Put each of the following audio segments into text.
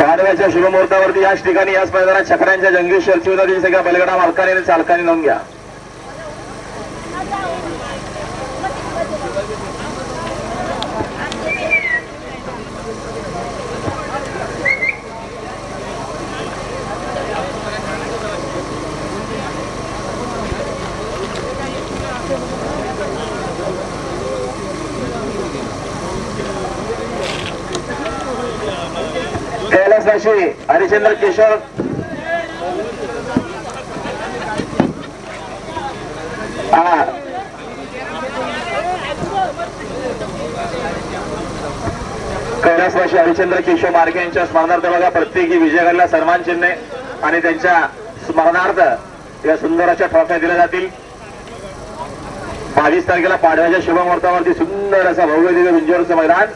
पाडव्याच्या शुभमुहूर्तावरती याच ठिकाणी याच मैदानात छकड्यांच्या जंगी शर्यतीमध्ये सगळ्या बैलगाडा मालकाने आणि चालकाने नोंद घ्या. कैलासवासी हरिचंद्र केशव कैलासवासी हरिचंद्र केशव मार्गे यांच्या स्मरणार्थ बघा प्रत्येकी विजयाला सन्मान चिन्ह आणि त्यांच्या स्मरणार्थ या सुंदर अशा ट्रॉफ्या दिल्या जातील. 22 तारखेला पाडव्याच्या शुभमुहूर्तावरती सुंदर असा भव्य दिव्य विंजोरचं मैदान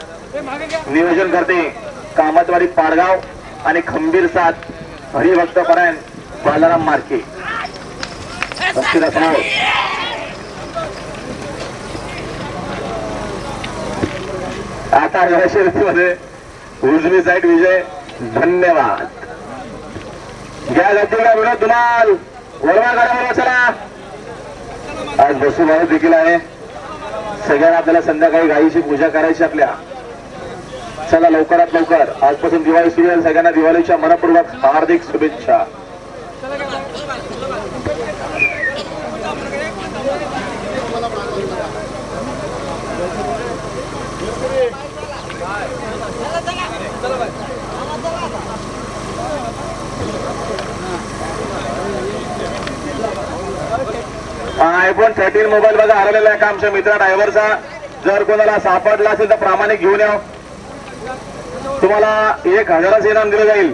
नियोजन करते कामतवाडी पाडगाव आणि खंबीर साथ हरिभक्त परायण बालाराम मार्के. आता या शर्यतीमध्ये उजवी साईड विजय. धन्यवाद. घ्या जातील का विनोद धुमाल वळवा गाड्यावर चला. आज बसू माणूस देखील आहे. सगळ्यांना आपल्याला संध्याकाळी गायीची पूजा करायची आपल्या. चला लवकरात लवकर आजपासून दिवाळी सुरू आहे. सगळ्यांना दिवाळीच्या मनपूर्वक हार्दिक शुभेच्छा. iPhone 13 मोबाईल बघा हरवलेला आहे का आमच्या मित्र ड्रायव्हरचा. जर कोणाला सापडला असेल तर प्रामाणिक घेऊन या. तुम्हाला 1000चं इनाम दिलं जाईल.